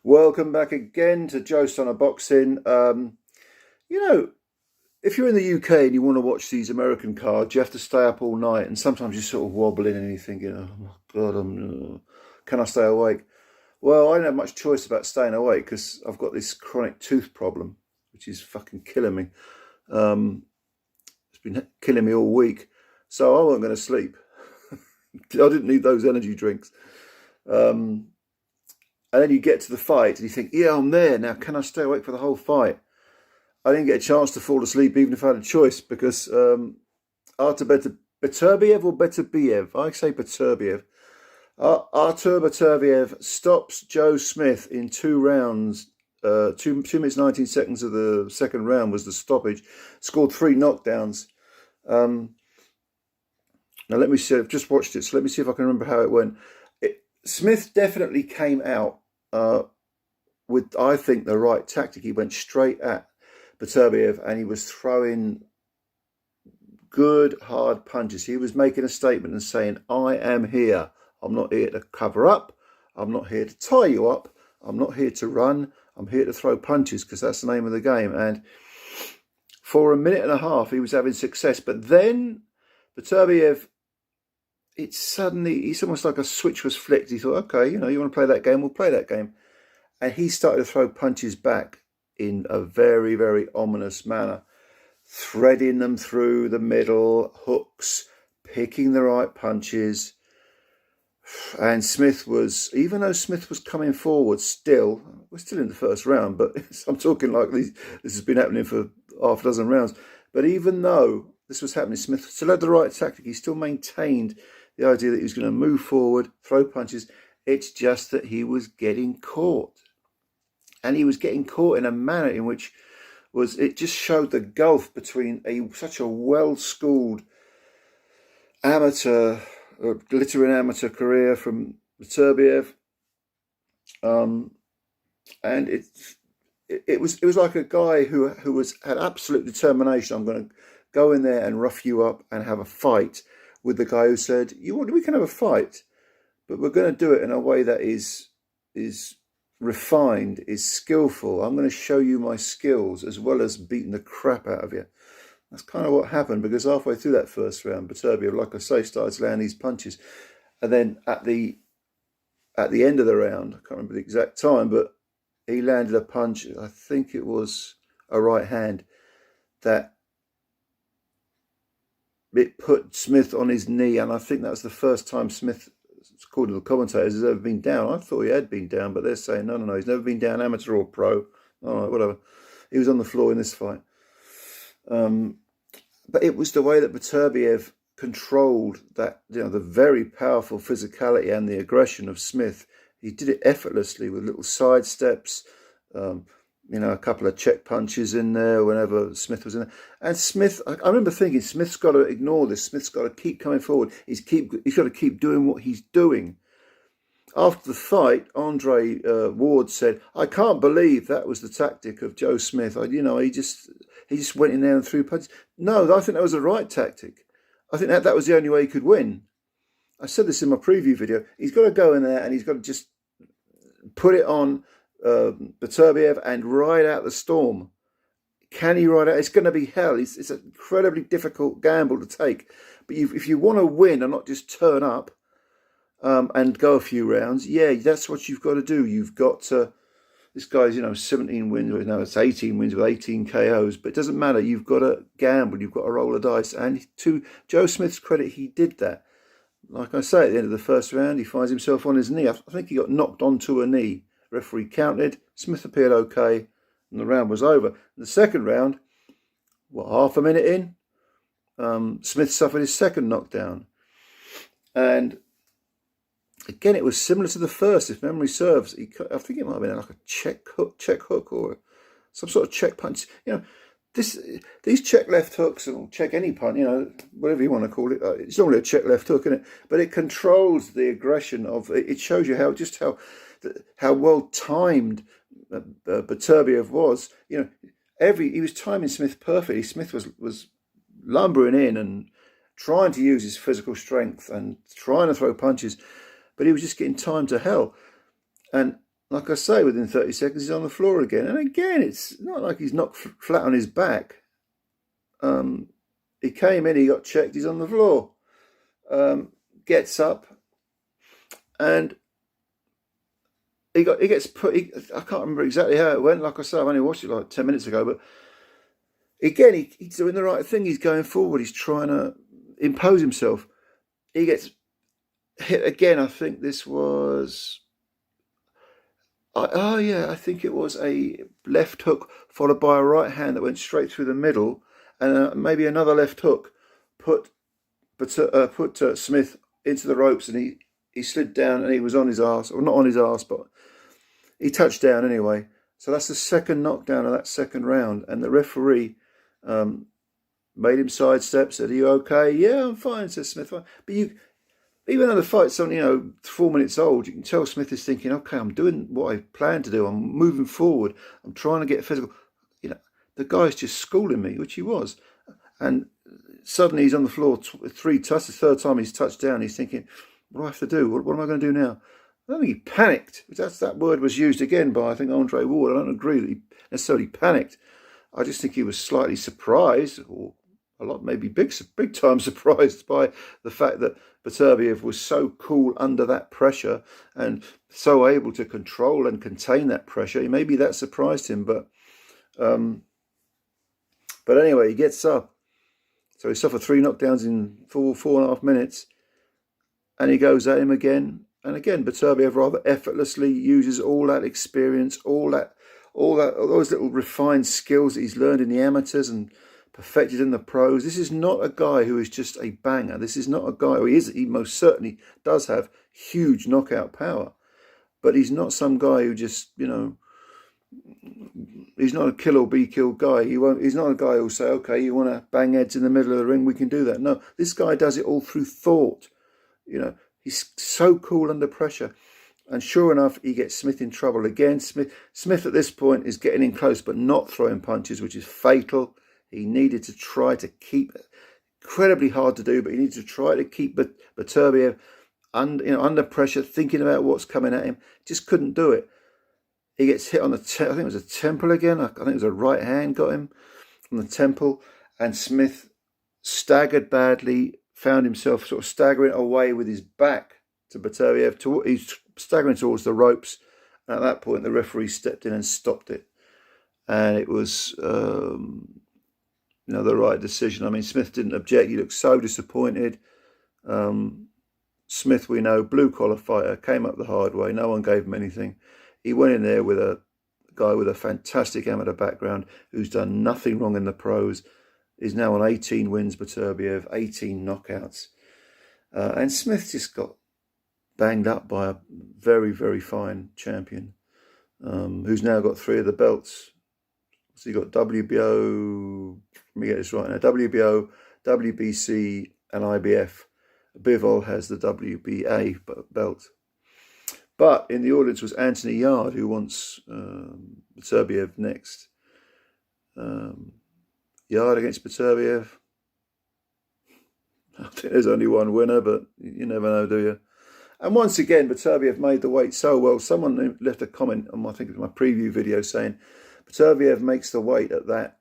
Welcome back again to Joe Stunner Boxing. If you're in the UK and you want to watch these American cards, you have to stay up all night, and sometimes you're sort of wobbling and you're thinking, oh my God, can I stay awake? Well, I don't have much choice about staying awake because I've got this chronic tooth problem, which is fucking killing me. It's been killing me all week, so I wasn't going to sleep. I didn't need those energy drinks. And then you get to the fight and you think, yeah, I'm there. Now, can I stay awake for the whole fight? I didn't get a chance to fall asleep even if I had a choice because ARTUR Beterbiev or Beterbiev? I say Beterbiev. ARTUR Beterbiev stops Joe Smith in 2 rounds. 2 minutes 19 seconds of the second round was the stoppage. Scored 3 knockdowns. Now let me see. I've just watched it, so let me see if I can remember how it went. Smith definitely came out with, I think, the right tactic. He went straight at Beterbiev and he was throwing good, hard punches. He was making a statement and saying, I am here. I'm not here to cover up. I'm not here to tie you up. I'm not here to run. I'm here to throw punches because that's the name of the game. And for a minute and a half, he was having success. But then Beterbiev, it's almost like a switch was flicked. He thought, okay, you want to play that game, we'll play that game. And he started to throw punches back in a very, very ominous manner, threading them through the middle, hooks, picking the right punches. And Smith was, even though Smith was coming forward still, we're still in the first round, but I'm talking like this has been happening for half a dozen rounds. But even though this was happening, Smith still had the right tactic. He still maintained the idea that he was going to move forward, throw punches. It's just that he was getting caught. And he was getting caught in a manner in which it just showed the gulf between such a well-schooled amateur, glittering amateur career from Beterbiev. And it was like a guy who had absolute determination. I'm going to go in there and rough you up and have a fight, with the guy who said, we can have a fight, but we're going to do it in a way that is refined, is skillful. I'm going to show you my skills as well as beating the crap out of you. That's kind of what happened, because halfway through that first round, Beterbiev, like I say, started to land these punches. And then at the end of the round, I can't remember the exact time, but he landed a punch, I think it was a right hand, that it put Smith on his knee, and I think that was the first time Smith, according to the commentators, has ever been down. I thought he had been down, but they're saying, no, he's never been down, amateur or pro. All right, whatever. He was on the floor in this fight. But it was the way that Beterbiev controlled that, the very powerful physicality and the aggression of Smith. He did it effortlessly with little side steps, a couple of check punches in there whenever Smith was in there. And Smith, I remember thinking, Smith's got to ignore this. Smith's got to keep coming forward. He's got to keep doing what he's doing. After the fight, Andre Ward said, I can't believe that was the tactic of Joe Smith. He just went in there and threw punches. No, I think that was the right tactic. I think that was the only way he could win. I said this in my preview video. He's got to go in there and he's got to just put it on Beterbiev and ride out the storm. Can he ride out? It's going to be hell. It's an incredibly difficult gamble to take. But if you want to win and not just turn up and go a few rounds, yeah, that's what you've got to do. You've got to. This guy's 17 wins. No, it's 18 wins with 18 KOs. But it doesn't matter. You've got to gamble. You've got to roll the dice. And to Joe Smith's credit, he did that. Like I say, at the end of the first round, he finds himself on his knee. I think he got knocked onto a knee. Referee counted. Smith appeared okay, and the round was over. In the second round, half a minute in, Smith suffered his second knockdown. And again, it was similar to the first, if memory serves. I think it might have been like a check hook or some sort of check punch. These check left hooks, or check any punch, whatever you want to call it. It's normally a check left hook, isn't it? But it controls the aggression of it. It shows you how well timed Beterbiev was. He was timing Smith perfectly. Smith was lumbering in and trying to use his physical strength and trying to throw punches, but he was just getting timed to hell. And like I say, within 30 seconds, he's on the floor again. And again, it's not like he's knocked flat on his back. He came in, he got checked, he's on the floor. Gets up, and he gets put. I can't remember exactly how it went. Like I say, I've only watched it like 10 minutes ago. But again, he's doing the right thing. He's going forward. He's trying to impose himself. He gets hit again. I think this was. Oh yeah, I think it was a left hook followed by a right hand that went straight through the middle, and maybe another left hook put Smith into the ropes, and he slid down and he was on his arse, or not on his arse, but he touched down anyway. So that's the second knockdown of that second round, and the referee made him sidestep, said, "Are you okay?" "Yeah, I'm fine," says Smith. But even though the fight's only 4 minutes old, you can tell Smith is thinking, "Okay, I'm doing what I planned to do. I'm moving forward. I'm trying to get physical." The guy's just schooling me, which he was, and suddenly he's on the floor three touches. The third time he's touched down, he's thinking, "What do I have to do? What am I going to do now?" I don't think he panicked. That word was used again by, I think, Andre Ward. I don't agree that he necessarily panicked. I just think he was slightly surprised, or maybe big time surprised by the fact that Beterbiev was so cool under that pressure and so able to control and contain that pressure. Maybe that surprised him, but anyway, he gets up. So he suffered 3 knockdowns in 4.5 minutes, and he goes at him again. And again, Beterbiev rather effortlessly uses all that experience, all those little refined skills that he's learned in the amateurs and perfected in the pros. This is not a guy who is just a banger. This is not a guy who he most certainly does have huge knockout power, but he's not some guy who just, he's not a kill or be killed guy. He's not a guy who'll say, "Okay, you want to bang heads in the middle of the ring, we can do that." No, this guy does it all through thought. He's so cool under pressure. And sure enough, he gets Smith in trouble again. Smith at this point is getting in close, but not throwing punches, which is fatal. He needed to try to keep, incredibly hard to do, but he needed to try to keep Beterbiev under pressure, thinking about what's coming at him. Just couldn't do it. He gets hit on I think it was a temple again. I think it was a right hand got him on the temple, and Smith staggered badly, found himself sort of staggering away with his back to Beterbiev. He's staggering towards the ropes. And at that point, the referee stepped in and stopped it. And it was, the right decision. I mean, Smith didn't object. He looked so disappointed. Smith, we know, blue-collar fighter, came up the hard way. No one gave him anything. He went in there with a guy with a fantastic amateur background who's done nothing wrong in the pros. He's now on 18 wins, Beterbiev, 18 knockouts. And Smith just got banged up by a very, very fine champion who's now got 3 of the belts. So you got WBO, let me get this right now, WBO, WBC and IBF. Bivol has the WBA belt. But in the audience was Anthony Yarde, who wants Beterbiev next. Yarde against Beterbiev. I think there's only one winner, but you never know, do you? And once again, Beterbiev made the weight so well. Someone left a comment on, I think it was my preview video, saying Beterbiev makes the weight at that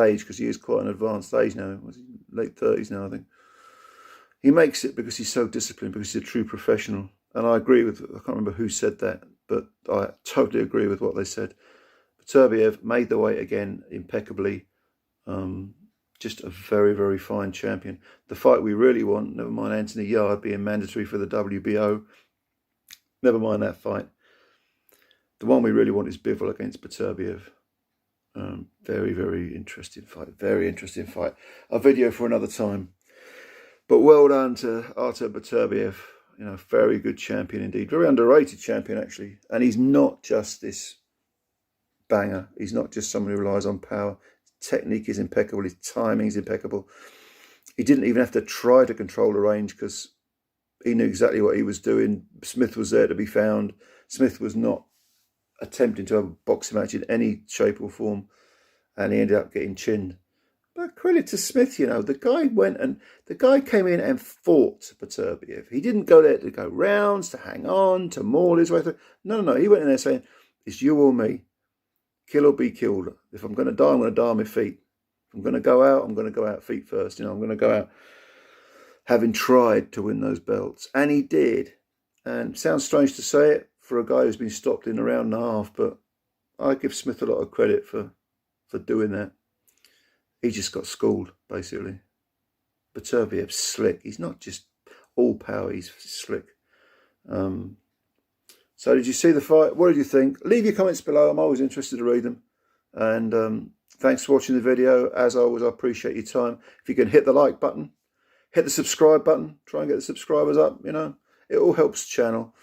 age, because he is quite an advanced age now. Late 30s now, I think. He makes it because he's so disciplined, because he's a true professional. And I agree with, I can't remember who said that, but I totally agree with what they said. Beterbiev made the weight again impeccably. Just a very, very fine champion. The fight we really want, never mind Anthony Yarde being mandatory for the WBO, never mind that fight. The one we really want is Bivol against Beterbiev. Very, very interesting fight. Very interesting fight. A video for another time. But well done to ARTUR BETERBIEV. Very good champion indeed. Very underrated champion, actually. And he's not just this banger. He's not just someone who relies on power. His technique is impeccable. His timing is impeccable. He didn't even have to try to control the range, because he knew exactly what he was doing. Smith was there to be found. Smith was not attempting to have a boxing match in any shape or form. And he ended up getting chinned. But credit to Smith, you know, the guy came in and fought Beterbiev. He didn't go there to go rounds, to hang on, to maul his way through. No. He went in there saying, it's you or me. Kill or be killed. If I'm going to die, I'm going to die on my feet. If I'm going to go out, I'm going to go out feet first. You know, I'm going to go out having tried to win those belts. And he did. And it sounds strange to say it for a guy who's been stopped in a round and a half, but I give Smith a lot of credit for doing that. He just got schooled, basically. Beterbiev's slick. He's not just all power, he's slick. So did you see the fight? What did you think? Leave your comments below. I'm always interested to read them. And thanks for watching the video. As always, I appreciate your time. If you can hit the like button, hit the subscribe button, try and get the subscribers up, you know. It all helps the channel.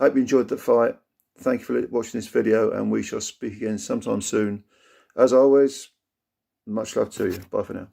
I hope you enjoyed the fight. Thank you for watching this video, and we shall speak again sometime soon. As always, much love to you. Bye for now.